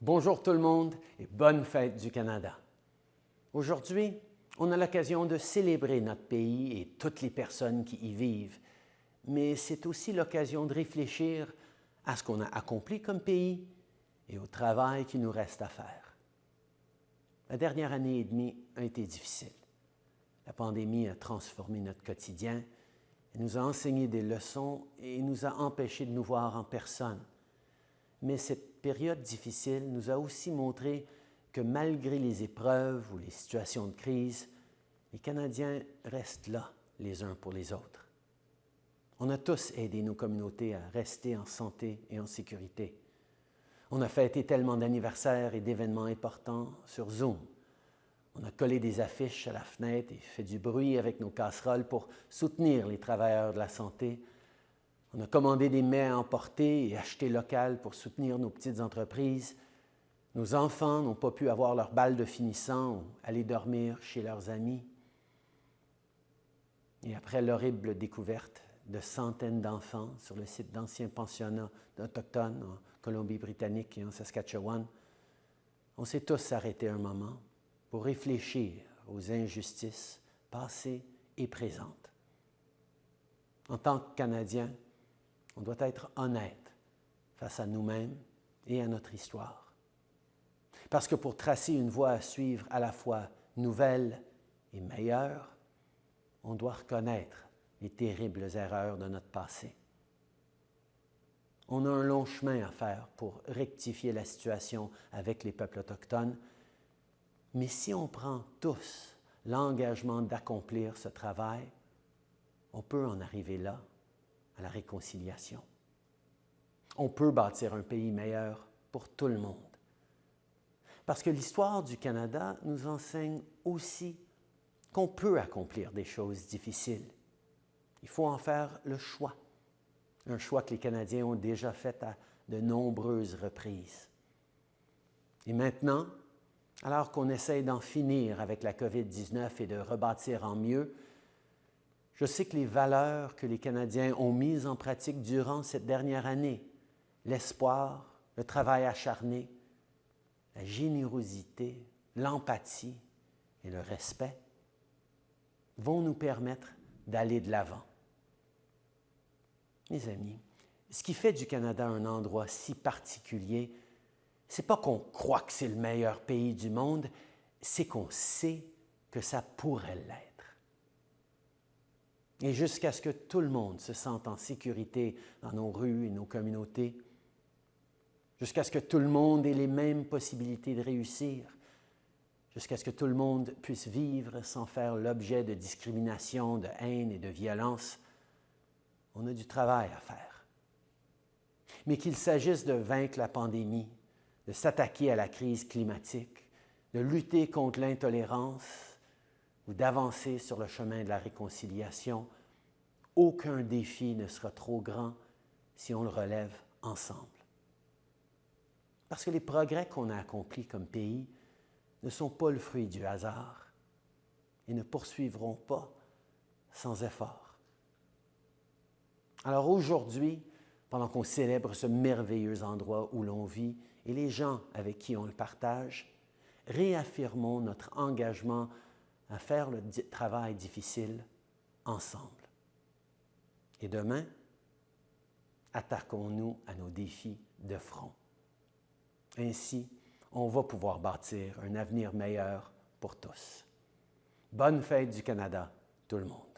Bonjour tout le monde et bonne fête du Canada. Aujourd'hui, on a l'occasion de célébrer notre pays et toutes les personnes qui y vivent, mais c'est aussi l'occasion de réfléchir à ce qu'on a accompli comme pays et au travail qui nous reste à faire. La dernière année et demie a été difficile. La pandémie a transformé notre quotidien, elle nous a enseigné des leçons et nous a empêchés de nous voir en personne. Mais cette période difficile nous a aussi montré que malgré les épreuves ou les situations de crise, les Canadiens restent là les uns pour les autres. On a tous aidé nos communautés à rester en santé et en sécurité. On a fêté tellement d'anniversaires et d'événements importants sur Zoom. On a collé des affiches à la fenêtre et fait du bruit avec nos casseroles pour soutenir les travailleurs de la santé. On a commandé des mets à emporter et acheté local pour soutenir nos petites entreprises. Nos enfants n'ont pas pu avoir leur bal de finissant ou aller dormir chez leurs amis. Et après l'horrible découverte de centaines d'enfants sur le site d'anciens pensionnats d'Autochtones en Colombie-Britannique et en Saskatchewan, on s'est tous arrêtés un moment pour réfléchir aux injustices passées et présentes. En tant que Canadiens, on doit être honnête face à nous-mêmes et à notre histoire. Parce que pour tracer une voie à suivre à la fois nouvelle et meilleure, on doit reconnaître les terribles erreurs de notre passé. On a un long chemin à faire pour rectifier la situation avec les peuples autochtones, mais si on prend tous l'engagement d'accomplir ce travail, on peut en arriver là, à la réconciliation. On peut bâtir un pays meilleur pour tout le monde. Parce que l'histoire du Canada nous enseigne aussi qu'on peut accomplir des choses difficiles. Il faut en faire le choix. Un choix que les Canadiens ont déjà fait à de nombreuses reprises. Et maintenant, alors qu'on essaie d'en finir avec la COVID-19 et de rebâtir en mieux, je sais que les valeurs que les Canadiens ont mises en pratique durant cette dernière année, l'espoir, le travail acharné, la générosité, l'empathie et le respect, vont nous permettre d'aller de l'avant. Mes amis, ce qui fait du Canada un endroit si particulier, c'est pas qu'on croit que c'est le meilleur pays du monde, c'est qu'on sait que ça pourrait l'être. Et jusqu'à ce que tout le monde se sente en sécurité dans nos rues et nos communautés, jusqu'à ce que tout le monde ait les mêmes possibilités de réussir, jusqu'à ce que tout le monde puisse vivre sans faire l'objet de discrimination, de haine et de violence, on a du travail à faire. Mais qu'il s'agisse de vaincre la pandémie, de s'attaquer à la crise climatique, de lutter contre l'intolérance ou d'avancer sur le chemin de la réconciliation, aucun défi ne sera trop grand si on le relève ensemble. Parce que les progrès qu'on a accomplis comme pays ne sont pas le fruit du hasard et ne poursuivront pas sans effort. Alors aujourd'hui, pendant qu'on célèbre ce merveilleux endroit où l'on vit et les gens avec qui on le partage, réaffirmons notre engagement à faire le travail difficile ensemble. Et demain, attaquons-nous à nos défis de front. Ainsi, on va pouvoir bâtir un avenir meilleur pour tous. Bonne fête du Canada, tout le monde.